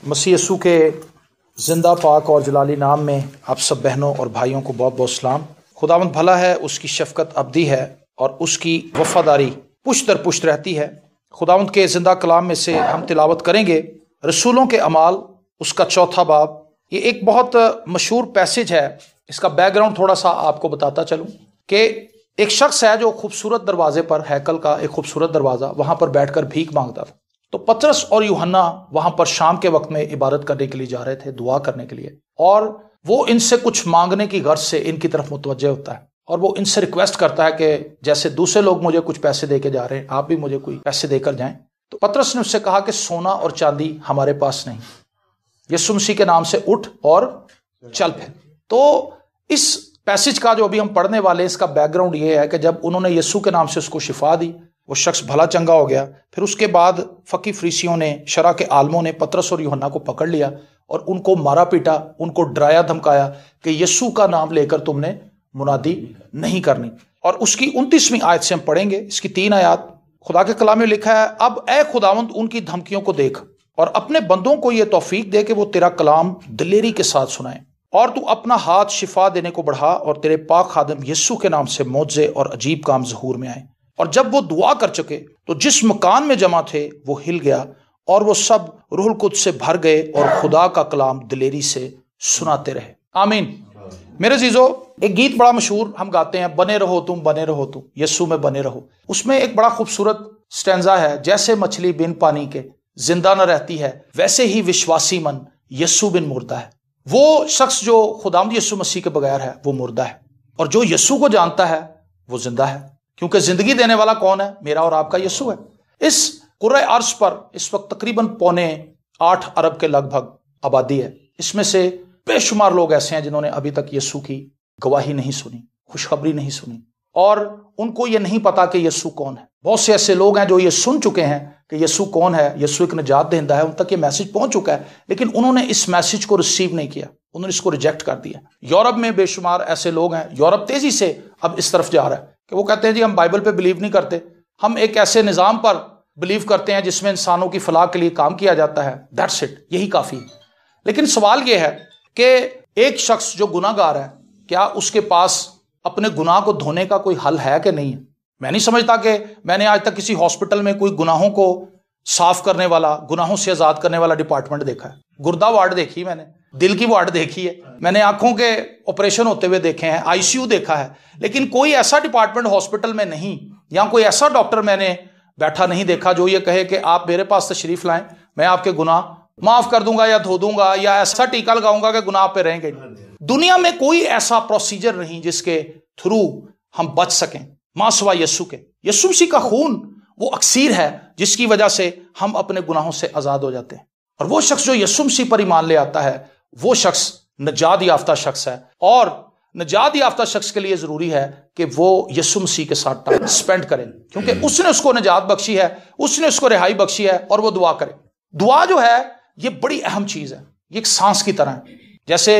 मसीह यीशु के जिंदा पाक और जलाली नाम में आप सब बहनों और भाइयों को बहुत बहुत सलाम। खुदावंद भला है, उसकी शफकत अब्दी है और उसकी वफादारी पुश्त दर पुश्त रहती है। खुदावंद के जिंदा कलाम में से हम तिलावत करेंगे रसूलों के अमाल, उसका 4 बाब। ये एक बहुत मशहूर पैसेज है। इसका बैकग्राउंड थोड़ा सा आपको बताता चलूं कि एक शख्स है जो खूबसूरत दरवाजे पर, हैकल का एक खूबसूरत दरवाजा, वहां पर बैठकर भीख मांगता था। तो पतरस और यूहन्ना वहां पर शाम के वक्त में इबादत करने के लिए जा रहे थे, दुआ करने के लिए, और वो इनसे कुछ मांगने की गर्ज से इनकी तरफ मुतवज्जे होता है और वो इनसे रिक्वेस्ट करता है कि जैसे दूसरे लोग मुझे कुछ पैसे देके जा रहे हैं, आप भी मुझे कोई पैसे देकर जाएं। तो पतरस ने उससे कहा कि सोना और चांदी हमारे पास नहीं, यीशु मसीह के नाम से उठ और चल फिर। तो इस पैसेज का जो अभी हम पढ़ने वाले, इसका बैकग्राउंड ये है कि जब उन्होंने यीशु के नाम से उसको शिफा दी, वो शख्स भला चंगा हो गया। फिर उसके बाद फकी फरीसियों ने, शरा के आलमों ने पतरस और यूहन्ना को पकड़ लिया और उनको मारा पीटा, उनको डराया धमकाया कि यीशु का नाम लेकर तुमने मुनादी नहीं करनी। और उसकी 29वीं आयत से हम पढ़ेंगे। इसकी 3 आयत खुदा के कलाम में लिखा है, अब ए खुदावंद उनकी धमकियों को देख और अपने बंदों को यह तौफीक दे कि वो तेरा कलाम दिलेरी के साथ सुनाए, और तू अपना हाथ शिफा देने को बढ़ा और तेरे पाक खादिम यीशु के नाम से मौजे और अजीब काम ज़हूर में आए। और जब वो दुआ कर चुके तो जिस मकान में जमा थे वो हिल गया और वो सब रूहुल कुद्स से भर गए और खुदा का कलाम दिलेरी से सुनाते रहे। आमीन। मेरे जीजो, एक गीत बड़ा मशहूर हम गाते हैं, बने रहो तुम यीशु में बने रहो। उसमें एक बड़ा खूबसूरत स्टैंजा है, जैसे मछली बिन पानी के जिंदा न रहती है, वैसे ही विश्वासी मन यीशु बिन मुर्दा है। वो शख्स जो खुदावंद यीशु मसीह के बगैर है वो मुर्दा है, और जो यीशु को जानता है वो जिंदा है, क्योंकि जिंदगी देने वाला कौन है? मेरा और आपका यीशु है। इस कुर्रे अर्श पर इस वक्त तकरीबन 8.25 अरब के लगभग आबादी है। इसमें से बेशुमार लोग ऐसे हैं जिन्होंने अभी तक यीशु की गवाही नहीं सुनी, खुशखबरी नहीं सुनी, और उनको ये नहीं पता कि यीशु कौन है। बहुत से ऐसे लोग हैं जो ये सुन चुके हैं कि यीशु कौन है, यीशु एक निजात देंदा है, उन तक ये मैसेज पहुंच चुका है, लेकिन उन्होंने इस मैसेज को रिसीव नहीं किया, उन्होंने इसको रिजेक्ट कर दिया। यूरोप में बेशुमार ऐसे लोग हैं, यूरोप तेजी से अब इस तरफ जा रहा है कि वो कहते हैं जी हम बाइबल पे बिलीव नहीं करते, हम एक ऐसे निज़ाम पर बिलीव करते हैं जिसमें इंसानों की फलाह के लिए काम किया जाता है, दैट्स इट, यही काफ़ी है। लेकिन सवाल ये है कि एक शख्स जो गुनाहगार है, क्या उसके पास अपने गुनाह को धोने का कोई हल है कि नहीं है? मैं नहीं समझता कि मैंने आज तक किसी हॉस्पिटल में कोई गुनाहों को साफ करने वाला, गुनाहों से आज़ाद करने वाला डिपार्टमेंट देखा है। गुर्दा वार्ड देखी मैंने, दिल की वार्ड देखी है, मैंने आंखों के ऑपरेशन होते हुए देखे हैं, आईसीयू देखा है, लेकिन कोई ऐसा डिपार्टमेंट हॉस्पिटल में नहीं, या कोई ऐसा डॉक्टर मैंने बैठा नहीं देखा जो ये कहे कि आप मेरे पास तशरीफ लाएं, मैं आपके गुनाह माफ कर दूंगा या धो दूंगा, या ऐसा टीका लगाऊंगा कि गुनाह पे रहेंगे। दुनिया में कोई ऐसा प्रोसीजर नहीं जिसके थ्रू हम बच सकें मां सिवा यीशु के। यीशु मसीह का खून वो अक्सीर है जिसकी वजह से हम अपने गुनाहों से आजाद हो जाते हैं। और वो शख्स जो यीशु मसीह पर ईमान ले आता है वो शख्स नजात याफ्ता शख्स है, और नजात याफ्ता शख्स के लिए जरूरी है कि वो यीशु मसीह के साथ टाइम स्पेंड करे, क्योंकि उसने उसको नजात बख्शी है, उसने उसको रिहाई बख्शी है, और वो दुआ करे। दुआ जो है ये बड़ी अहम चीज है, ये एक सांस की तरह है। जैसे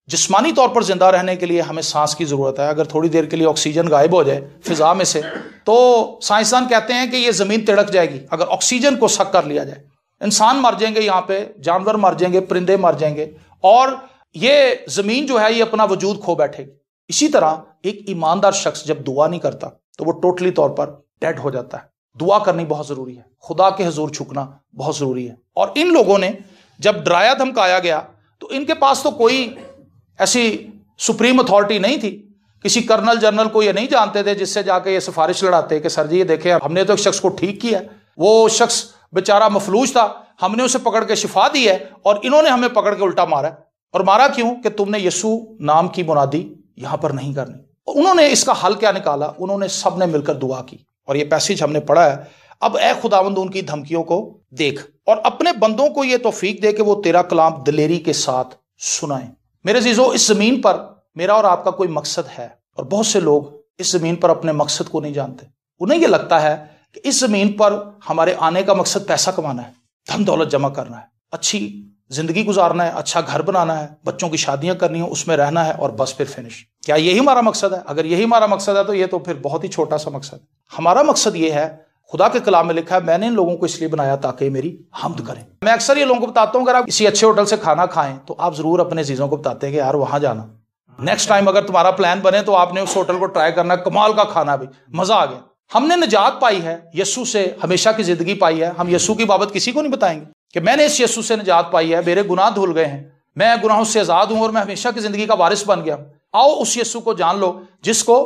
जिस्मानी तौर पर जिंदा रहने के लिए हमें सांस की जरूरत है। अगर थोड़ी देर के लिए ऑक्सीजन गायब हो जाए फिजा में से तो साइंसदान कहते हैं कि ये जमीन तिड़क जाएगी अगर ऑक्सीजन को सक कर लिया जाए। इंसान मर जाएंगे, यहाँ पे जानवर मर जाएंगे, परिंदे मर जाएंगे, और ये जमीन जो है ये अपना वजूद खो बैठेगी। इसी तरह एक ईमानदार शख्स जब दुआ नहीं करता तो वो टोटली तौर पर डेड हो जाता है। दुआ करनी बहुत जरूरी है, खुदा के हुजूर झुकना बहुत जरूरी है। और इन लोगों ने जब डराया धमकाया गया तो इनके पास तो कोई ऐसी सुप्रीम अथॉरिटी नहीं थी, किसी कर्नल जनरल को ये नहीं जानते थे जिससे जाके ये सिफारिश लड़ाते कि सर जी ये देखें हमने तो एक शख्स को ठीक किया, वो शख्स बेचारा मफलूज था, हमने उसे पकड़ के शिफा दी है और इन्होंने हमें पकड़ के उल्टा मारा। और मारा क्यों? कि तुमने यीशु नाम की मुनादी यहां पर नहीं करनी। और उन्होंने इसका हल क्या निकाला? उन्होंने सबने मिलकर दुआ की, और ये पैसेज हमने पढ़ा है, अब ए खुदावंद उनकी धमकियों को देख और अपने बंदों को यह तौफीक दे कि वो तेरा कलाम दिलेरी के साथ सुनाएं। मेरे जीजो, इस जमीन पर मेरा और आपका कोई मकसद है, और बहुत से लोग इस जमीन पर अपने मकसद को नहीं जानते। उन्हें यह लगता है कि इस जमीन पर हमारे आने का मकसद पैसा कमाना है, धन दौलत जमा करना है, अच्छी जिंदगी गुजारना है, अच्छा घर बनाना है, बच्चों की शादियां करनी हो, उसमें रहना है, और बस फिर फिनिश। क्या यही हमारा मकसद है? अगर यही हमारा मकसद है तो ये तो फिर बहुत ही छोटा सा मकसद है। हमारा मकसद ये है खुदा के कलाम में लिखा है, मैंने इन लोगों को इसलिए बनाया ताकि ये मेरी हम्द करें। मैं अक्सर ये लोगों को बताता हूं, अगर आप किसी अच्छे होटल से खाना खाएं तो आप जरूर अपने चीजों को बताते हैं कि यार वहां जाना, नेक्स्ट टाइम अगर तुम्हारा प्लान बने तो आपने उस होटल को ट्राई करना, कमाल का खाना भी, मजा आ गया। हमने निजात पाई है, यीशु से हमेशा की जिंदगी पाई है। हम यीशु की बाबत किसी को नहीं बताएंगे कि मैंने इस यीशु से निजात पाई है, मेरे गुनाह धुल गए हैं, मैं गुनाहों से आजाद हूं और मैं हमेशा की जिंदगी का वारिस बन गया। आओ उस यीशु को जान लो जिसको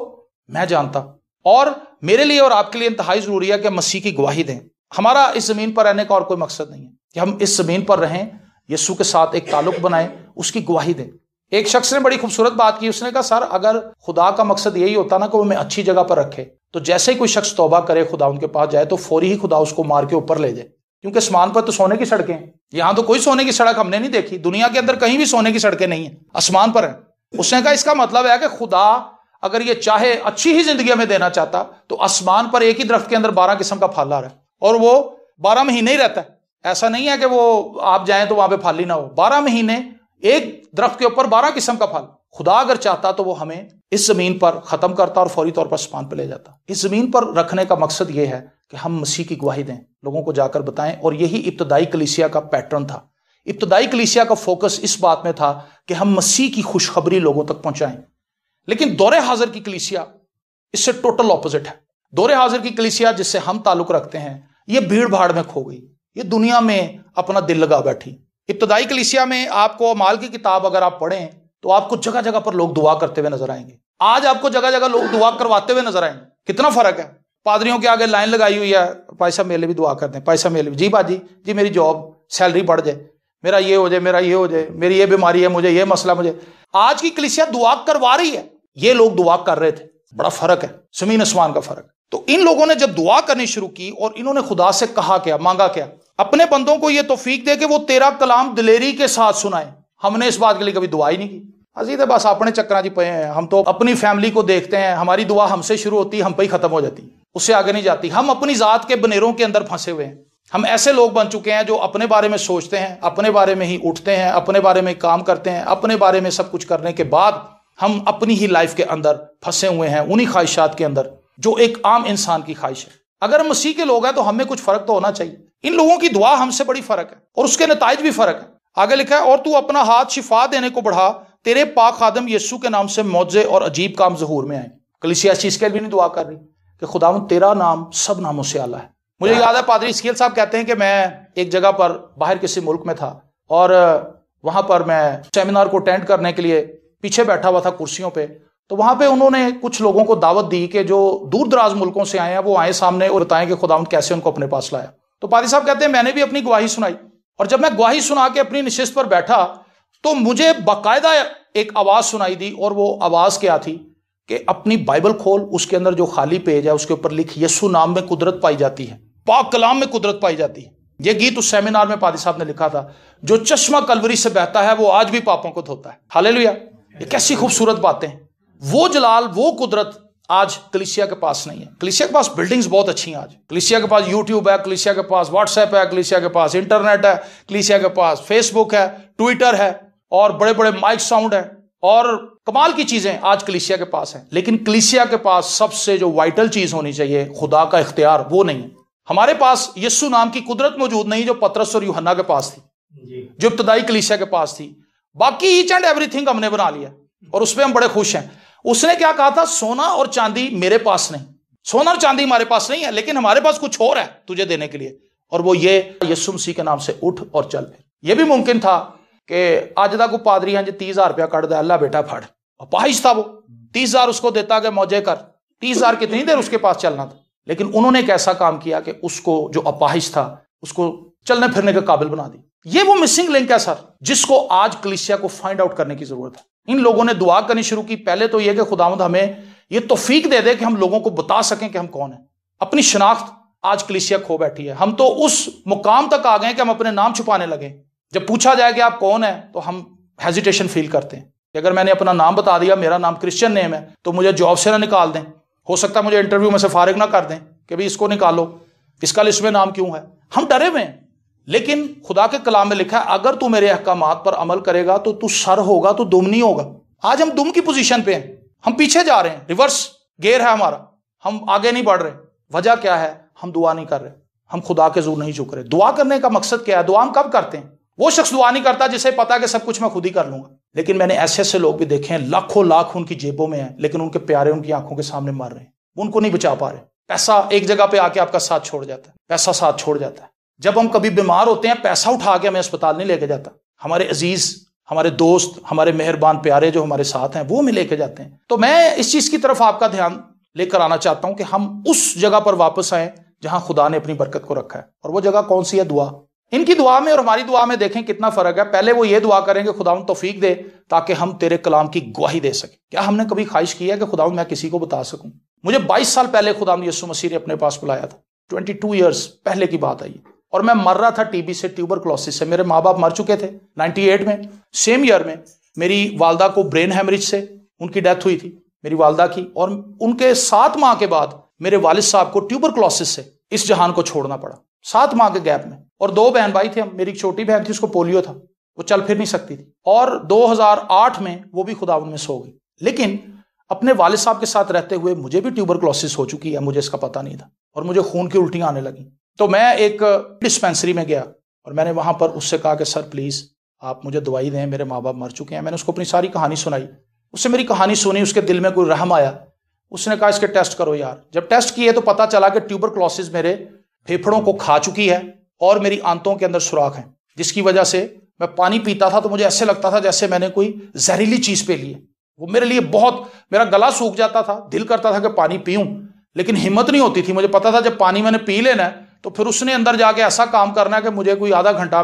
मैं जानता। और मेरे लिए और आपके लिए इंतहाई जरूरी है कि मसीह की गवाही दें। हमारा इस जमीन पर रहने का और कोई मकसद नहीं है कि हम इस जमीन पर रहें, यीशु के साथ एक ताल्लुक बनाएं, उसकी गवाही दें। एक शख्स ने बड़ी खूबसूरत बात की, उसने कहा सर अगर खुदा का मकसद यही होता ना कि वो हमें अच्छी जगह पर रखे, तो जैसे ही कोई शख्स तौबा करे खुदा उनके पास जाए तो फौरी ही खुदा उसको मार के ऊपर ले जाए, क्योंकि आसमान पर तो सोने की सड़कें हैं। यहां तो कोई सोने की सड़क हमने नहीं देखी, दुनिया के अंदर कहीं भी सोने की सड़कें नहीं है, आसमान पर है। उसने कहा इसका मतलब है कि खुदा अगर ये चाहे अच्छी ही जिंदगी हमें देना चाहता तो आसमान पर एक ही दरख्त के अंदर 12 किस्म का फल आ रहा है और वो 12 महीने ही रहता है। ऐसा नहीं है कि वो आप जाएं तो वहां पे फल ही ना हो, 12 महीने एक दरख्त के ऊपर 12 किस्म का फल। खुदा अगर चाहता तो वो हमें इस जमीन पर खत्म करता और फौरी तौर पर आसमान पर ले जाता। इस जमीन पर रखने का मकसद ये है कि हम मसीह की गवाही दें, लोगों को जाकर बताएं। और यही इब्तदाई कलीसिया का पैटर्न था। इब्तदाई कलीसिया का फोकस इस बात में था कि हम मसीह की खुशखबरी लोगों तक पहुंचाएं। लेकिन दौरे हाजिर की कलीसिया इससे टोटल ऑपोजिट है। दौरे हाजिर की कलीसिया जिससे हम ताल्लुक रखते हैं, ये भीड़ भाड़ में खो गई, ये दुनिया में अपना दिल लगा बैठी। इब्तदाई कलीसिया में आपको माल की किताब अगर आप पढ़ें तो आपको जगह जगह पर लोग दुआ करते हुए नजर आएंगे। आज आपको जगह जगह लोग दुआ करवाते हुए नजर आएंगे। कितना फर्क है। पादरियों के आगे लाइन लगाई हुई है, पैसा मेरे भी दुआ कर दें, पैसा मेरे भी, जी बाजी जी मेरी जॉब सैलरी बढ़ जाए, मेरा ये हो जाए, मेरा ये हो जाए, मेरी ये बीमारी है, मुझे ये मसला, मुझे। आज की कलीसिया दुआ करवा रही है, ये लोग दुआ कर रहे थे। बड़ा फर्क है, जमीन आसमान का फर्क। तो इन लोगों ने जब दुआ करनी शुरू की और इन्होंने खुदा से कहा क्या, मांगा क्या, अपने बंदों को ये तौफीक दे कि वो तेरा कलाम दिलेरी के साथ सुनाए। हमने इस बात के लिए कभी दुआ ही नहीं की। अजीज है बस अपने चक्कर जी पे हैं। हम तो अपनी फैमिली को देखते हैं, हमारी दुआ हमसे शुरू होती है, हम पे ही खत्म हो जाती, उससे आगे नहीं जाती। हम अपनी जात के बनेरों के अंदर फंसे हुए हैं। हम ऐसे लोग बन चुके हैं जो अपने बारे में सोचते हैं, अपने बारे में ही उठते हैं, अपने बारे में काम करते हैं, अपने बारे में सब कुछ करने के बाद हम अपनी ही लाइफ के अंदर फंसे हुए हैं, उन्हीं ख्वाहिशात के अंदर जो एक आम इंसान की ख्वाहिश है। अगर मसीह के लोग हैं तो हमें कुछ फर्क तो होना चाहिए। इन लोगों की दुआ हमसे बड़ी फर्क है और उसके नताइज भी फर्क है। आगे लिखा है, और तू अपना हाथ शिफा देने को बढ़ा, तेरे पाक खादम यीशु के नाम से मौजे और अजीब काम ज़हूर में आए। कलीसिया इस चीज के लिए भी नहीं दुआ कर रही कि खुदावंद तेरा नाम सब नामों से आला है। मुझे याद है पादरी इस्कील साहब कहते हैं कि मैं एक जगह पर बाहर किसी मुल्क में था और वहां पर मैं सेमिनार को अटेंड करने के लिए पीछे बैठा हुआ था कुर्सियों पे। तो वहां पे उन्होंने कुछ लोगों को दावत दी कि जो दूर दराज मुल्कों से आए हैं वो आए सामने और बताएं कि खुदावंद कैसे उनको अपने पास लाया। तो पादरी साहब कहते हैं मैंने भी अपनी गवाही सुनाई और जब मैं गवाही सुना के अपनी नशिस्त पर बैठा तो मुझे बाकायदा एक आवाज सुनाई दी। और वो आवाज क्या थी कि अपनी बाइबल खोल, उसके अंदर जो खाली पेज है उसके ऊपर लिख यीशु नाम में कुदरत पाई जाती है, पाक कलाम में कुदरत पाई जाती है। ये गीत उस सेमिनार में पादी साहब ने लिखा था, जो चश्मा कलवरी से बहता है वो आज भी पापों को धोता है। हालेलुया। ये कैसी खूबसूरत बातें। वो जलाल, वो कुदरत आज कलीसिया के पास नहीं है। कलीसिया के पास बिल्डिंग्स बहुत अच्छी हैं। आज कलीसिया के पास यूट्यूब है, कलीसिया के पास व्हाट्सएप है, कलीसिया के पास इंटरनेट है, कलीसिया के पास फेसबुक है, ट्विटर है और बड़े बड़े माइक साउंड है और कमाल की चीजें आज कलीसिया के पास है। लेकिन कलीसिया के पास सबसे जो वाइटल चीज होनी चाहिए, खुदा का इख्तियार, वो नहीं है। हमारे पास यीशु नाम की कुदरत मौजूद नहीं जो पतरस और यूहन्ना के पास थी, जो इब्तदाई कलीसिया के पास थी। बाकी ईच एंड एवरीथिंग हमने बना लिया और उस पर हम बड़े खुश हैं। उसने क्या कहा था, सोना और चांदी मेरे पास नहीं, सोना और चांदी हमारे पास नहीं है, लेकिन हमारे पास कुछ और है तुझे देने के लिए, और वो ये यीशु मसीह के नाम से उठ और चल। ये भी मुमकिन था कि अज तक पादरी हैं जी 30,000 रुपया कट दे, अल्लाह बेटा फड़, अपाहिज था वो, 30,000 उसको देता कि मौजे कर, 30,000 कितनी देर उसके पास चलना था। लेकिन उन्होंने एक ऐसा काम किया कि उसको जो अपाहिज था उसको चलने फिरने के काबिल बना दी। ये वो मिसिंग लिंक है सर, जिसको आज कलीसिया को फाइंड आउट करने की जरूरत है। इन लोगों ने दुआ करनी शुरू की। पहले तो यह कि खुदावंद हमें ये तौफीक दे दे कि हम लोगों को बता सकें कि हम कौन हैं। अपनी शनाख्त आज कलीसिया खो बैठी है। हम तो उस मुकाम तक आ गए कि हम अपने नाम छुपाने लगे। जब पूछा जाए कि आप कौन है तो हम हेजिटेशन फील करते हैं कि अगर मैंने अपना नाम बता दिया, मेरा नाम क्रिश्चियन नेम है, तो मुझे जॉब से ना निकाल दें, हो सकता है मुझे इंटरव्यू में से फारिग ना कर दें कि भाई इसको निकालो, इसका लिस्ट में नाम क्यों है। हम डरे हुए हैं। लेकिन खुदा के कलाम में लिखा है, अगर तू मेरे अहकामात पर अमल करेगा तो तू सर होगा, तो दुम नहीं होगा। आज हम दुम की पोजीशन पे हैं, हम पीछे जा रहे हैं, रिवर्स गियर है हमारा, हम आगे नहीं बढ़ रहे। वजह क्या है? हम दुआ नहीं कर रहे, हम खुदा के ज़ोर नहीं झुक रहे। दुआ करने का मकसद क्या है? दुआ हम कब करते हैं? वो शख्स दुआ नहीं करता जिसे पता है कि सब कुछ मैं खुद ही कर लूंगा। लेकिन मैंने ऐसे ऐसे लोग भी देखे हैं, लाखों लाख उनकी जेबों में है, लेकिन उनके प्यारे उनकी आंखों के सामने मर रहे हैं, उनको नहीं बचा पा रहे। पैसा एक जगह पे आके आपका साथ छोड़ जाता है, पैसा साथ छोड़ जाता है। जब हम कभी बीमार होते हैं, पैसा उठा के हमें अस्पताल नहीं लेके जाता, हमारे अजीज, हमारे दोस्त, हमारे मेहरबान प्यारे जो हमारे साथ हैं वो हमें लेके जाते हैं। तो मैं इस चीज की तरफ आपका ध्यान लेकर आना चाहता हूं कि हम उस जगह पर वापस आए जहां खुदा ने अपनी बरकत को रखा है। और वो जगह कौन सी है? दुआ। इनकी दुआ में और हमारी दुआ में देखें कितना फर्क है। पहले वो ये दुआ करेंगे, खुदावंद तौफीक दे ताकि हम तेरे कलाम की गवाही दे सकें। क्या हमने कभी ख्वाहिश की है कि खुदावंद मैं किसी को बता सकूं? मुझे 22 साल पहले खुदावंद यीशु मसीह ने अपने पास बुलाया था। 22 ईयर्स पहले की बात है, और मैं मर रहा था टीबी से, ट्यूबरक्लोसिस से। मेरे माँ बाप मर चुके थे 98 में। सेम ईयर में मेरी वालदा को ब्रेन हेमरेज से उनकी डेथ हुई थी, मेरी वालदा की। और उनके 7 माह के बाद मेरे वालिद साहब को ट्यूबरक्लोसिस से इस जहान को छोड़ना पड़ा, 7 माह के गैप में। और 2 बहन भाई थे हम। मेरी छोटी बहन थी, उसको पोलियो था, वो चल फिर नहीं सकती थी। और 2008 में वो भी खुदावन में सो गई। लेकिन अपने वालिद साहब के साथ रहते हुए मुझे भी ट्यूबरक्लोसिस हो चुकी है, मुझे इसका पता नहीं था, और मुझे खून की उल्टियां आने लगी। तो मैं एक डिस्पेंसरी में गया और मैंने वहां पर उससे कहा कि सर प्लीज आप मुझे दवाई दें, मेरे माँ बाप मर चुके हैं। मैंने उसको अपनी सारी कहानी सुनाई। उससे मेरी कहानी सुनी, उसके दिल में कोई रहम आया। उसने कहा इसके टेस्ट करो यार। जब टेस्ट किए तो पता चला कि ट्यूबरक्लोसिस मेरे फेफड़ों को खा चुकी है और मेरी आंतों के अंदर सुराख है, जिसकी वजह से मैं पानी पीता था तो मुझे ऐसे लगता था जैसे मैंने कोई जहरीली चीज पे ली है। वो मेरे लिए बहुत, मेरा गला सूख जाता था, दिल करता था कि पानी पीऊं, लेकिन हिम्मत नहीं होती थी। मुझे पता था जब पानी मैंने पी लेना है तो फिर उसने अंदर जाके ऐसा काम करना है कि मुझे कोई आधा घंटा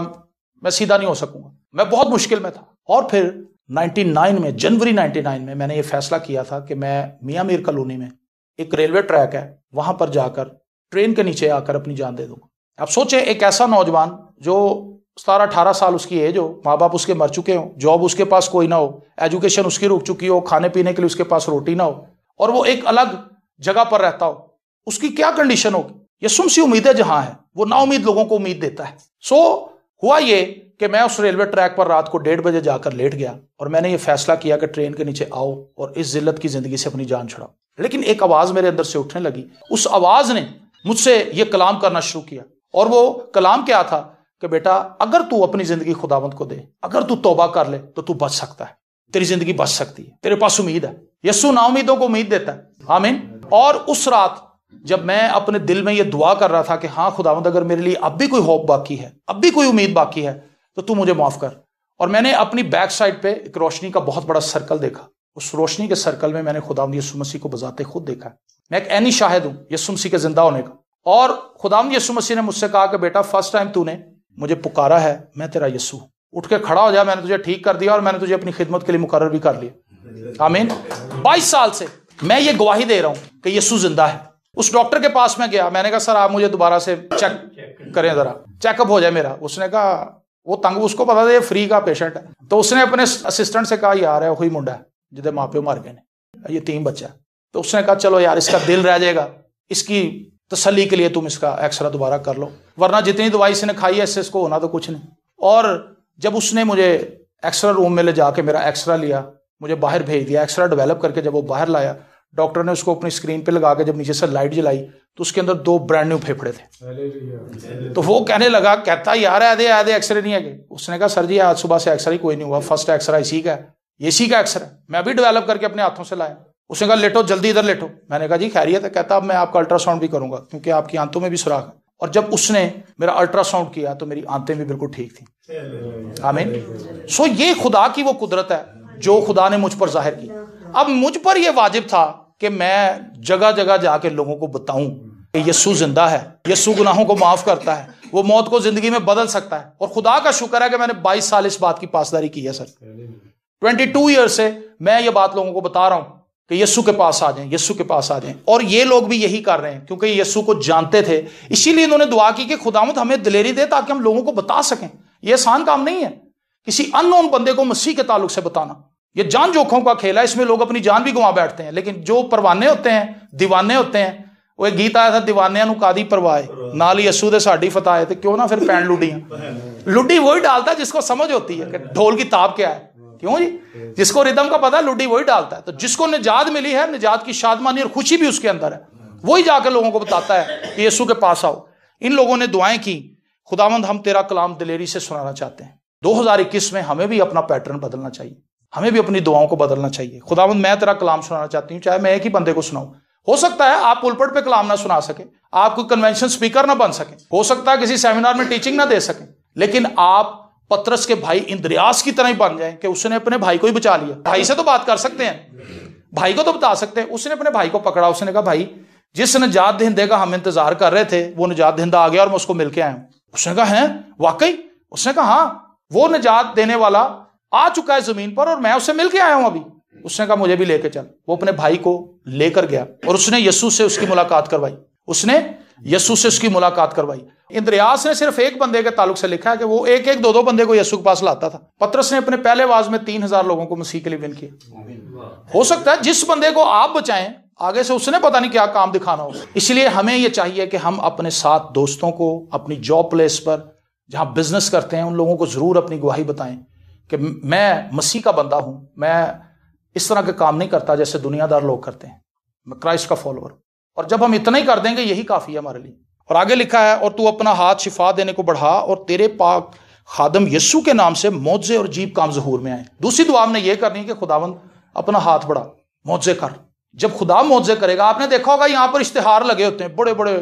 मैं सीधा नहीं हो सकूंगा। मैं बहुत मुश्किल में था। और फिर 99 में, जनवरी 99 में मैंने ये फैसला किया था कि मैं मियां मीर कॉलोनी में एक रेलवे ट्रैक है, वहां पर जाकर ट्रेन के नीचे आकर अपनी जान दे दूंगा। आप सोचें, एक ऐसा नौजवान जो 17-18 साल उसकी एज हो, माँ बाप उसके मर चुके हो, जॉब उसके पास कोई ना हो, एजुकेशन उसकी रुक चुकी हो, खाने पीने के लिए उसके पास रोटी ना हो, और वो एक अलग जगह पर रहता हो, उसकी क्या कंडीशन होगी? यीशु मसीह उम्मीदें जहां है वो नाउम्मीद लोगों को उम्मीद देता है। हुआ ये कि मैं उस रेलवे ट्रैक पर रात को 1:30 बजे जाकर लेट गया और मैंने ये फैसला किया कि ट्रेन के नीचे आओ और इस जिल्लत की जिंदगी से अपनी जान छुड़ाओ। लेकिन एक आवाज मेरे अंदर से उठने लगी। उस आवाज ने मुझसे ये कलाम करना शुरू किया, और वो कलाम क्या था कि बेटा, अगर तू अपनी जिंदगी खुदावंद को दे, अगर तू तौबा कर ले तो तू बच सकता है, तेरी जिंदगी बच सकती है, तेरे पास उम्मीद है। यीशु नाउम्मीदों को उम्मीद देता है। आमीन। और उस रात जब मैं अपने दिल में ये दुआ कर रहा था कि हाँ खुदावंद, अगर मेरे लिए अब भी कोई होप बाकी है, अब भी कोई उम्मीद बाकी है, तो तू मुझे माफ कर। और मैंने अपनी बैक साइड पे एक रोशनी का बहुत बड़ा सर्कल देखा। उस रोशनी के सर्कल में मैंने खुदावंद यीशु मसीह को बजाते खुद देखा। मैं एक ऐनी शाहिद हूं यीशु मसीह के जिंदा होने का। और खुदावंद यीशु मसीह ने मुझसे कहा कि बेटा, फर्स्ट टाइम तूने मुझे पुकारा है, मैं तेरा यीशु, उठ के खड़ा हो जा, मैंने तुझे ठीक कर दिया और मैंने तुझे अपनी खिदमत के लिए मुकर्रर भी कर लिया। आमीन। 22 साल से मैं ये गवाही दे रहा हूं कि यीशु जिंदा है। उस डॉक्टर के पास मैं गया, मैंने कहा सर आप मुझे दोबारा से चेक करें, जरा चेकअप हो जाए मेरा। उसने कहा, वो तंग, उसको पता था ये फ्री का पेशेंट है, तो उसने अपने असिस्टेंट से कहा यार है वही मुंडा है जिदे माँ प्यो मर गए ने, ये 3 बच्चा है। तो उसने कहा चलो यार इसका दिल रह जाएगा, इसकी तसल्ली के लिए तुम इसका एक्सरा दोबारा कर लो, वरना जितनी दवाई इसने खाई है इससे इसको होना तो कुछ नहीं। और जब उसने मुझे एक्सरा रूम में ले जाके मेरा एक्सरा लिया, मुझे बाहर भेज दिया, एक्सरा डेवलप करके जब वो बाहर लाया, डॉक्टर ने उसको अपनी स्क्रीन पे लगा के जब नीचे से लाइट जलाई तो उसके अंदर 2 ब्रांड न्यू फेफड़े थे। तो वो कहने लगा, कहता यार आधे एक्सरे नहीं है। उसने कहा सर जी आज सुबह से एक्सरा ही कोई नहीं हुआ, फर्स्ट एक्सरा इसी का है, इसी का एक्सरा मैं भी डेवलप करके अपने हाथों से लाया। उसने कहा लेटो जल्दी इधर लेटो। मैंने कहा जी खैरियत है। कहता अब मैं आपका अल्ट्रासाउंड भी करूंगा क्योंकि आपकी आंतों में भी सुराख है। और जब उसने मेरा अल्ट्रासाउंड किया तो मेरी आंतें भी बिल्कुल ठीक थी। आमीन। सो ये खुदा की वो कुदरत है जो खुदा ने मुझ पर जाहिर की। अब मुझ पर यह वाजिब था कि मैं जगह जगह जाके लोगों को बताऊं कि यीशु जिंदा है, यीशु गुनाहों को माफ करता है, वो मौत को जिंदगी में बदल सकता है। और खुदा का शुक्र है कि मैंने 22 साल इस बात की पासदारी की है सर। 22 ईयर से मैं ये बात लोगों को बता रहा हूं कि यीशु के पास आ जाएं, यीशु के पास आ जाएं। और ये लोग भी यही कर रहे हैं क्योंकि यीशु को जानते थे, इसीलिए इन्होंने दुआ की कि खुदावंद हमें दिलेरी दे ताकि हम लोगों को बता सकें। यह आसान काम नहीं है किसी अननोन बंदे को मसीह के ताल्लुक से बताना। ये जान जोखों का खेल है, इसमें लोग अपनी जान भी गंवा बैठते हैं। लेकिन जो परवाने होते हैं, दीवाने होते हैं, वो एक गीत आया था, दीवानिया नू कादी परवाए नाल यीशु दे साडी फताए, तो क्यों ना फिर पैन लुडियां। लुडी वही डालता है जिसको समझ होती है कि ढोल की ताप क्या है। क्यों जी, जिसको रिदम का पता है लुडी वही डालता है। तो जिसको निजात मिली है, निजात की शादमानी और खुशी भी उसके अंदर है, वही जाकर लोगों को बताता है कि यीशु के पास आओ। इन लोगों ने दुआएं की, खुदावंद हम तेरा कलाम दिलेरी से सुनाना चाहते हैं। 2021 में हमें भी अपना पैटर्न बदलना चाहिए, हमें भी अपनी दुआओं को बदलना चाहिए। खुदावंद मैं तेरा कलाम सुनाना चाहती हूँ, चाहे मैं एक ही बंदे को सुनाऊं। हो सकता है आप पुलपट पे कलाम ना सुना सके, आप कोई कन्वेंशन स्पीकर ना बन सके, हो सकता है किसी सेमिनार में टीचिंग ना दे सके, लेकिन आप पतरस के भाई इंद्रियास की तरह ही बन जाए कि उसने अपने भाई को ही बचा लिया। भाई से तो बात कर सकते हैं, भाई को तो बता सकते हैं। उसने अपने भाई को पकड़ा, उसने कहा भाई जिस निजात दहिंदे का हम इंतजार कर रहे थे वो निजात दहिंदा आ गया और मैं उसको मिलके आया हूं। उसने कहा है वाकई? उसने कहा हाँ, वो निजात देने वाला आ चुका है जमीन पर और मैं उससे मिलके आया हूं अभी। उसने कहा मुझे भी लेके चल। वो अपने भाई को लेकर गया और उसने यीशु से उसकी मुलाकात करवाई, उसने यीशु से उसकी मुलाकात करवाई। इंद्रियास ने सिर्फ एक बंदे के ताल्लुक से लिखा है कि वो एक एक दो दो बंदे को यीशु के पास लाता था। पतरस ने अपने पहले वाज में 3000 लोगों को मसीह के लिए विन किया। हो सकता है जिस बंदे को आप बचाएं आगे से उसने पता नहीं क्या काम दिखाना हो। इसलिए हमें यह चाहिए कि हम अपने साथ दोस्तों को, अपनी जॉब प्लेस पर जहां बिजनेस करते हैं, उन लोगों को जरूर अपनी गवाही बताएं कि मैं मसीह का बंदा हूं, मैं इस तरह के काम नहीं करता जैसे दुनियादार लोग करते हैं, मैं क्राइस्ट का फॉलोअर। और जब हम इतना ही कर देंगे यही काफी है हमारे लिए। और आगे लिखा है और तू अपना हाथ शिफा देने को बढ़ा और तेरे पाक खादम यीशु के नाम से मौजे और अजीब काम ज़हूर में आए। दूसरी दुआ हमने ये करनी है कि खुदावंद अपना हाथ बढ़ा, मौजे कर। जब खुदा मौजे करेगा, आपने देखा होगा यहाँ पर इश्तिहार लगे होते हैं, बड़े बड़े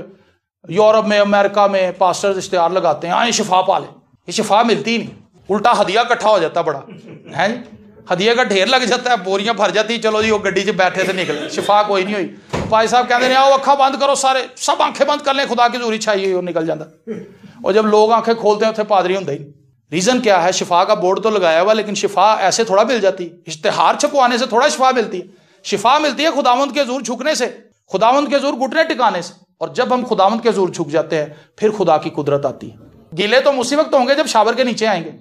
यूरोप में, अमेरिका में पास्टर्स इश्तिहार लगाते हैं, आए शिफा पा ले। ये शिफा मिलती ही नहीं, उल्टा हदिया इकट्ठा हो जाता बड़ा है, हदिये का ढेर लग जाता है, बोरियां भर जाती, चलो जी वो गड्डी से बैठे थे निकले, शिफा कोई नहीं हुई। भाई साहब कहते हैं आओ अखा बंद करो, सारे सब आंखें बंद कर लें, खुदा की जरूरी चाहिए, और निकल जाता। और जब लोग आंखें खोलते हैं उत्थे पादरी होंगे ही। रीजन क्या है? शिफा का बोर्ड तो लगाया हुआ, लेकिन शिफा ऐसे थोड़ा मिल जाती, इश्तिहार छपवाने से थोड़ा शिफा मिलती है। शिफा मिलती है खुदावंद के हजूर झुकने से, खुदावंद के हजूर घुटने टिकाने से। और जब हम खुदावंद के हजूर झुक जाते हैं फिर खुदा की कुदरत आती है। गीले तो उसी वक्त होंगे जब शावर के नीचे आएंगे।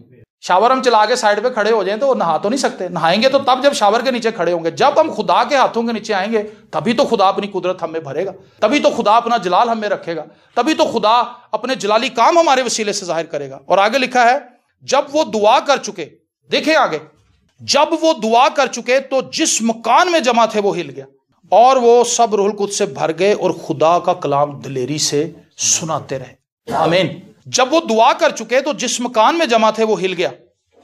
शावर हम चला के साइड पे खड़े हो जाएं तो नहा तो नहीं सकते, नहाएंगे तो तब जब शावर के नीचे खड़े होंगे। जब हम खुदा के हाथों के नीचे आएंगे तभी तो खुदा अपनी कुदरत हमें भरेगा, तभी तो खुदा अपना जलाल हमें रखेगा, तभी तो खुदा अपने जलाली काम हमारे वसीले से जाहिर करेगा। और आगे लिखा है जब वो दुआ कर चुके, देखें आगे, जब वो दुआ कर चुके तो जिस मकान में जमा थे वो हिल गया और वो सब रूहुल कुद्स से भर गए और खुदा का कलाम दिलेरी से सुनाते रहे। आमीन। जब वो दुआ कर चुके तो जिस मकान में जमा थे वो हिल गया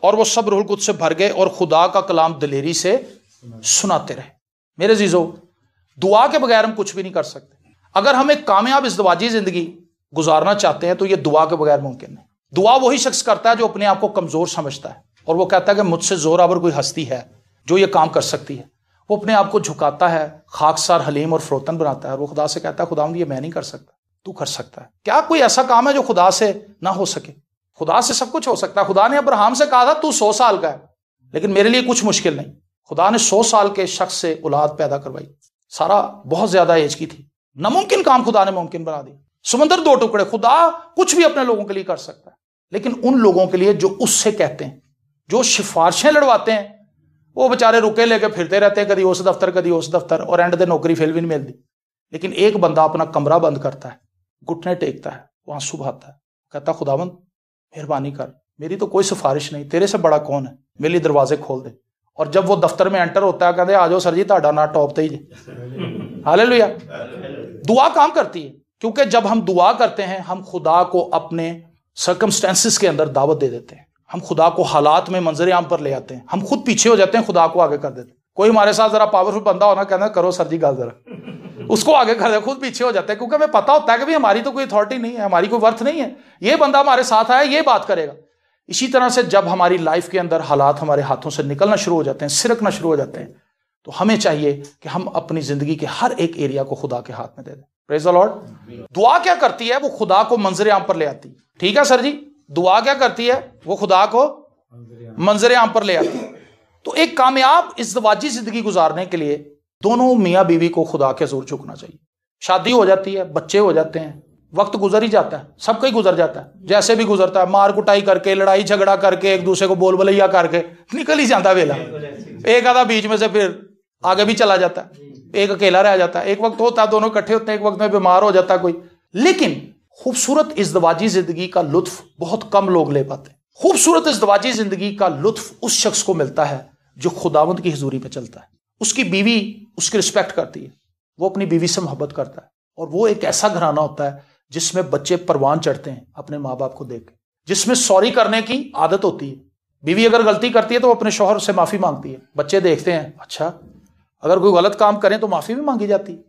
और वो सब रूहुल कुद्स से भर गए और खुदा का कलाम दिलेरी से सुनाते रहे। मेरे जीजो, दुआ के बगैर हम कुछ भी नहीं कर सकते। अगर हम एक कामयाब इज़्दिवाजी जिंदगी गुजारना चाहते हैं तो ये दुआ के बगैर मुमकिन है। दुआ वही शख्स करता है जो अपने आप को कमजोर समझता है और वो कहता है कि मुझसे जोरावर कोई हस्ती है जो ये काम कर सकती है। वो अपने आप को झुकाता है, खाकसार, हलीम और फरोतन बनाता है और वो खुदा से कहता है खुदावंद ये मैं नहीं कर सकता, तू कर सकता है। क्या कोई ऐसा काम है जो खुदा से ना हो सके? खुदा से सब कुछ हो सकता है। खुदा ने अब्राहम से कहा था तू 100 साल का है, लेकिन मेरे लिए कुछ मुश्किल नहीं। खुदा ने 100 साल के शख्स से औलाद पैदा करवाई। सारा बहुत ज्यादा एज की थी, नामुमकिन काम खुदा ने मुमकिन बना दिया। समंदर 2 टुकड़े। खुदा कुछ भी अपने लोगों के लिए कर सकता है, लेकिन उन लोगों के लिए जो उससे कहते हैं, जो सिफारिशें लड़वाते हैं, वो बेचारे रुके लेके फिरते रहते हैं, कभी उस दफ्तर कभी उस दफ्तर, और एंड दे नौकरी फिर भी नहीं मिलती। लेकिन एक बंदा अपना कमरा बंद करता है, घुटने टेकता है, वो आंसू बहाता है, कहता खुदावंद मेहरबानी कर, मेरी तो कोई सिफारिश नहीं, तेरे से बड़ा कौन है, मेरे लिए दरवाजे खोल दे। और जब वो दफ्तर में एंटर होता है कहते आ जाओ सर जी ताड़ा ना टॉप ते ही जे। हालेलुया। दुआ काम करती है, क्योंकि जब हम दुआ करते हैं हम खुदा को अपने सर्कमस्टेंसेस के अंदर दावत दे देते हैं, हम खुदा को हालात में मंजर आम पर ले आते हैं, हम खुद पीछे हो जाते हैं, खुदा को आगे कर देते हैं। कोई हमारे साथ जरा पावरफुल बंदा होना, कहना करो सर जी गल जरा, उसको आगे कर दे, खुद पीछे हो जाते हैं, क्योंकि हमें पता होता है कि भाई हमारी तो कोई अथॉरिटी नहीं है, हमारी कोई वर्थ नहीं है, ये बंदा हमारे साथ आया ये बात करेगा। इसी तरह से जब हमारी लाइफ के अंदर हालात हमारे हाथों से निकलना शुरू हो जाते हैं, सिरकना शुरू हो जाते हैं, तो हमें चाहिए कि हम अपनी जिंदगी के हर एक एरिया को खुदा के हाथ में दे दें। Praise the Lord. दुआ क्या करती है? वो खुदा को मंजर आम पर ले आती है। ठीक है सर जी, दुआ क्या करती है? वो खुदा को मंजर आम पर ले आती है। तो एक कामयाब इज़्दिवाजी जिंदगी गुजारने के लिए दोनों मियाँ बीवी को खुदा के हज़ूर झुकना चाहिए। शादी हो जाती है, बच्चे हो जाते हैं, वक्त गुजर ही जाता है, सबका ही गुजर जाता है, जैसे भी गुजरता है, मार कुटाई करके, लड़ाई झगड़ा करके, एक दूसरे को बोल बलैया करके निकल ही जाता वेला। एक आधा बीच में से फिर आगे भी चला जाता है, एक अकेला रह जाता है, एक वक्त होता है दोनों इकट्ठे होते हैं, एक वक्त में बीमार हो जाता है कोई। लेकिन खूबसूरत इज़्दिवाजी जिंदगी का लुत्फ बहुत कम लोग ले पाते हैं। खूबसूरत इज़्दिवाजी जिंदगी का लुत्फ उस शख्स को मिलता है जो खुदावंद की हुजूरी पे चलता है। उसकी बीवी उसकी रिस्पेक्ट करती है, वो अपनी बीवी से मोहब्बत करता है, और वो एक ऐसा घराना होता है जिसमें बच्चे परवान चढ़ते हैं अपने माँ बाप को देख के, जिसमें सॉरी करने की आदत होती है। बीवी अगर गलती करती है तो वो अपने शौहर से माफी मांगती है, बच्चे देखते हैं अच्छा अगर कोई गलत काम करें तो माफी भी मांगी जाती है।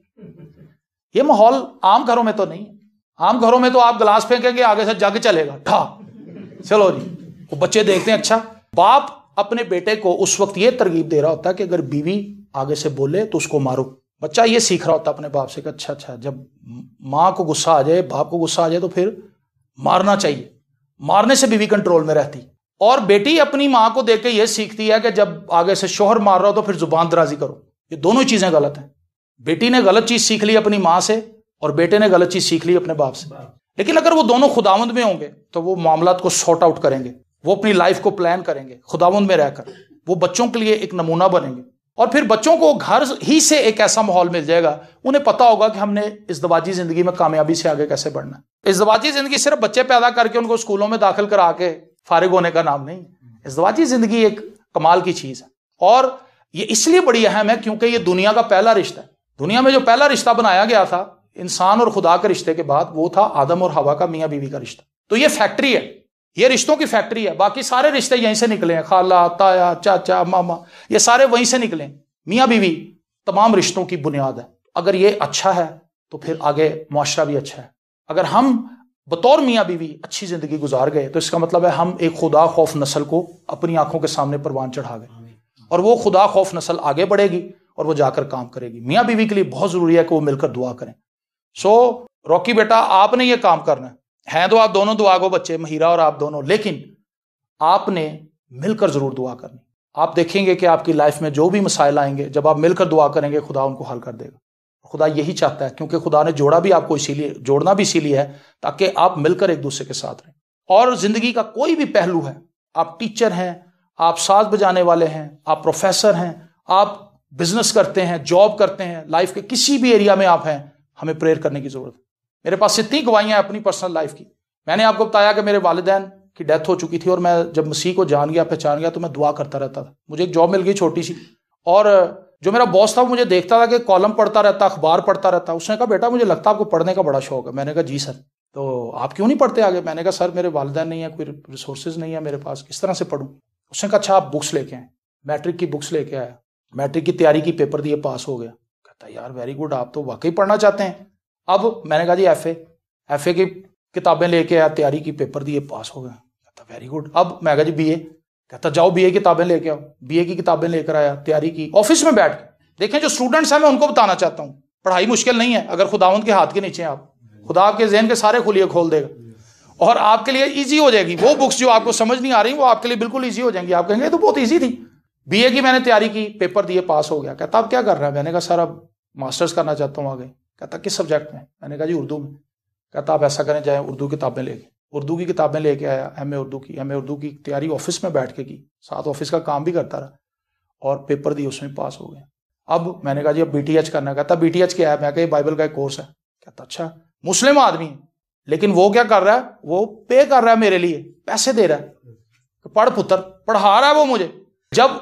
ये माहौल आम घरों में तो नहीं है। आम घरों में तो आप गिलास फेंकेंगे आगे से जग चलेगा, ठा चलो जी। वो बच्चे देखते हैं अच्छा। बाप अपने बेटे को उस वक्त ये तरगीब दे रहा होता है कि अगर बीवी आगे से बोले तो उसको मारो। बच्चा ये सीख रहा होता है अपने बाप से कि अच्छा अच्छा जब माँ को गुस्सा आ जाए, बाप को गुस्सा आ जाए तो फिर मारना चाहिए, मारने से बीवी कंट्रोल में रहती। और बेटी अपनी माँ को देख के ये सीखती है कि जब आगे से शोहर मार रहा हो तो फिर जुबान दराजी करो। ये दोनों चीजें गलत हैं। बेटी ने गलत चीज सीख ली अपनी माँ से और बेटे ने गलत चीज सीख ली अपने बाप से। लेकिन अगर वो दोनों खुदावंद में होंगे तो वो मामलात को सॉर्ट आउट करेंगे, वो अपनी लाइफ को प्लान करेंगे खुदावंद में रहकर, वो बच्चों के लिए एक नमूना बनेंगे। और फिर बच्चों को घर ही से एक ऐसा माहौल मिल जाएगा, उन्हें पता होगा कि हमने इज़्दवाजी जिंदगी में कामयाबी से आगे कैसे बढ़ना है। इज़्दवाजी जिंदगी सिर्फ बच्चे पैदा करके उनको स्कूलों में दाखिल करा के फारिग होने का नाम नहीं। इज़्दवाजी जिंदगी एक कमाल की चीज है और ये इसलिए बड़ी अहम है क्योंकि ये दुनिया का पहला रिश्ता है। दुनिया में जो पहला रिश्ता बनाया गया था इंसान और खुदा के रिश्ते के बाद, वो था आदम और हवा का मियाँ बीवी का रिश्ता। तो ये फैक्ट्री है, ये रिश्तों की फैक्ट्री है। बाकी सारे रिश्ते यहीं से निकले हैं, खाला, ताया, चाचा, मामा, ये सारे वहीं से निकले। मियाँ बीवी तमाम रिश्तों की बुनियाद है। अगर ये अच्छा है तो फिर आगे मुआशरा भी अच्छा है। अगर हम बतौर मियाँ बीवी अच्छी जिंदगी गुजार गए तो इसका मतलब है हम एक खुदा खौफ नस्ल को अपनी आंखों के सामने परवान चढ़ा गए और वो खुदा खौफ नस्ल आगे बढ़ेगी और वो जाकर काम करेगी। मियाँ बीवी के लिए बहुत जरूरी है कि वो मिलकर दुआ करें। रॉकी बेटा आपने ये काम करना है तो आप दोनों दुआ को बच्चे, महिरा और आप दोनों, लेकिन आपने मिलकर जरूर दुआ करनी। आप देखेंगे कि आपकी लाइफ में जो भी मसाइल आएंगे, जब आप मिलकर दुआ करेंगे खुदा उनको हल कर देगा। खुदा यही चाहता है क्योंकि खुदा ने जोड़ा भी आपको इसीलिए, जोड़ना भी इसीलिए है ताकि आप मिलकर एक दूसरे के साथ रहें। और जिंदगी का कोई भी पहलू है, आप टीचर हैं, आप साज बजाने वाले हैं, आप प्रोफेसर हैं, आप बिजनेस करते हैं, जॉब करते हैं, लाइफ के किसी भी एरिया में आप हैं, हमें प्रेयर करने की जरूरत है। मेरे पास इतनी गवाहियां हैं अपनी पर्सनल लाइफ की। मैंने आपको बताया कि मेरे वालिदैन की डेथ हो चुकी थी और मैं जब मसीह को जान गया, पहचान गया, तो मैं दुआ करता रहता था। मुझे एक जॉब मिल गई छोटी सी और जो मेरा बॉस था वो मुझे देखता था कि कॉलम पढ़ता रहता, अखबार पढ़ता रहता। उसने कहा बेटा मुझे लगता है आपको पढ़ने का बड़ा शौक है। मैंने कहा जी सर। तो आप क्यों नहीं पढ़ते आगे? मैंने कहा सर मेरे वालिदैन नहीं है, कोई रिसोर्सेज नहीं है मेरे पास, किस तरह से पढ़ूं? उसने कहा अच्छा आप बुक्स लेके आए। मैट्रिक की बुक्स लेके आया, मैट्रिक की तैयारी की, पेपर दिए, पास हो गया। कहता यार वेरी गुड, आप तो वाकई पढ़ना चाहते हैं। अब मैंने कहा जी एफए की किताबें लेके आया, तैयारी की, पेपर दिए, पास हो गया। कहता वेरी गुड। अब मैं कहा जी बीए। कहता जाओ बीए की किताबें लेके आओ। बीए की किताबें लेकर आया, तैयारी की, ऑफिस में बैठ के। देखें जो स्टूडेंट्स हैं मैं उनको बताना चाहता हूँ पढ़ाई मुश्किल नहीं है अगर खुदावंद के हाथ के नीचे आप, खुदा आपके ज़हन के सारे खुलिए खोल देगा और आपके लिए ईजी हो जाएगी। वो बुक्स जो आपको समझ नहीं आ रही वो आपके लिए बिल्कुल ईजी हो जाएंगी। आप कहेंगे तो बहुत ईजी थी। बीए की मैंने तैयारी की, पेपर दिए, पास हो गया। कहता अब क्या कर रहा है? मैंने कहा सर अब मास्टर्स करना चाहता हूँ आगे। कहता किस सब्जेक्ट में? मैंने कहा जी उर्दू में। कहता आप ऐसा करें जाए उर्दू किताबें लेके। उर्दू की किताबें लेके आया, एमए उर्दू की तैयारी ऑफिस में बैठ के की, साथ ऑफिस का काम भी करता रहा और पेपर दिए, उसमें पास हो गया। अब मैंने कहा जी अब बीटीएच करना। कहता बीटीएच क्या है? मैं कहा बाइबल का एक कोर्स है। कहता अच्छा, मुस्लिम आदमी है लेकिन वो क्या कर रहा है, वो पे कर रहा है मेरे लिए, पैसे दे रहा है, पढ़ पुत्र, पढ़ा रहा है वो मुझे। जब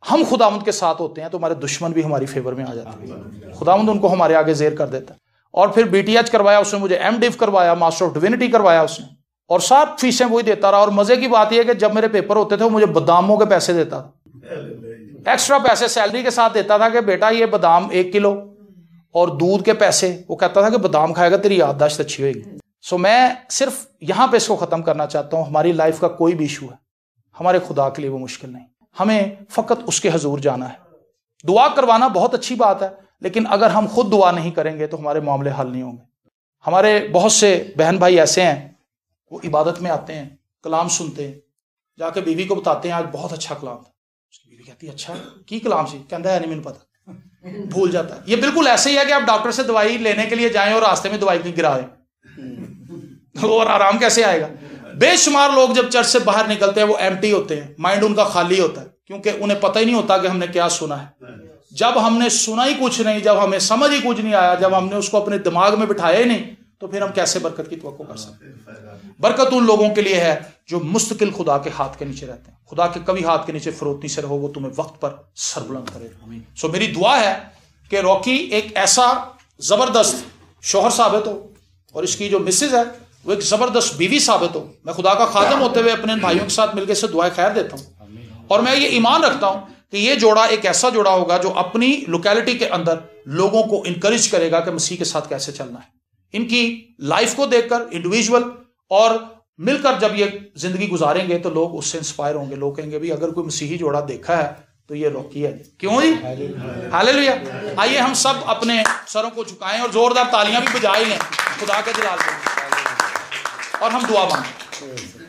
हम खुदावंद के साथ होते हैं तो हमारे दुश्मन भी हमारी फेवर में आ जाते हैं, खुदावंद उनको हमारे आगे जेर कर देता है। और फिर बीटीएच करवाया उसने मुझे, एमडिव करवाया, मास्टर ऑफ डिविनिटी करवाया उसने, और सब फीसें वही देता रहा। और मजे की बात यह है कि जब मेरे पेपर होते थे वो मुझे बादामों के पैसे देता था, एक्स्ट्रा पैसे सैलरी के साथ देता था कि बेटा ये बादाम 1 किलो, और दूध के पैसे। वो कहता था कि बादाम खाएगा तेरी याददाश्त अच्छी होगी। सो मैं सिर्फ यहां पे इसको खत्म करना चाहता हूं, हमारी लाइफ का कोई भी इशू है हमारे खुदा के लिए वो मुश्किल नहीं, हमें फकत उसके हजूर जाना है। दुआ करवाना बहुत अच्छी बात है लेकिन अगर हम खुद दुआ नहीं करेंगे तो हमारे मामले हल नहीं होंगे। हमारे बहुत से बहन भाई ऐसे हैं, वो इबादत में आते हैं, कलाम सुनते हैं, जाके बीवी को बताते हैं आज बहुत अच्छा कलाम था। उसकी बीवी कहती है अच्छा की कलाम सी? कहता है नहीं मैंने पता, भूल जाता है। ये बिल्कुल ऐसे ही है कि आप डॉक्टर से दवाई लेने के लिए जाएं और रास्ते में दवाई नहीं गिराएं और आराम कैसे आएगा? बेशुमार लोग जब चर्च से बाहर निकलते हैं वो एम्प्टी होते हैं, माइंड उनका खाली होता है क्योंकि उन्हें पता ही नहीं होता कि हमने क्या सुना है। जब हमने सुना ही कुछ नहीं, जब हमें समझ ही कुछ नहीं आया, जब हमने उसको अपने दिमाग में बिठाया ही नहीं, तो फिर हम कैसे बरकत की तवक्को कर सकते हैं? बरकत उन लोगों के लिए है जो मुस्तकिल खुदा के हाथ के नीचे रहते हैं। खुदा के कभी हाथ के नीचे फरोतनी से रहो, वो तुम्हें वक्त पर सरबुलंद करेगा। सो मेरी दुआ है कि रॉकी एक ऐसा जबरदस्त शौहर साबित हो और इसकी जो मिसेज है वो एक ज़बरदस्त बीवी साबित हो। मैं खुदा का खादम होते हुए अपने भाइयों के साथ मिलकर से दुआ खैर देता हूँ और मैं ये ईमान रखता हूँ कि ये जोड़ा एक ऐसा जोड़ा होगा जो अपनी लोकेलिटी के अंदर लोगों को इंकरेज करेगा कि मसीह के साथ कैसे चलना है। इनकी लाइफ को देखकर इंडिविजुअल और मिलकर जब ये जिंदगी गुजारेंगे तो लोग उससे इंस्पायर होंगे। लोग कहेंगे भी अगर कोई मसीही जोड़ा देखा है तो ये रॉकी है। क्यों जी? हालेलुया। आइए हम सब अपने सरों को झुकाएं और जोरदार तालियां भी बजाएं लें खुदा के जलाल के और हम दुआ मांगें।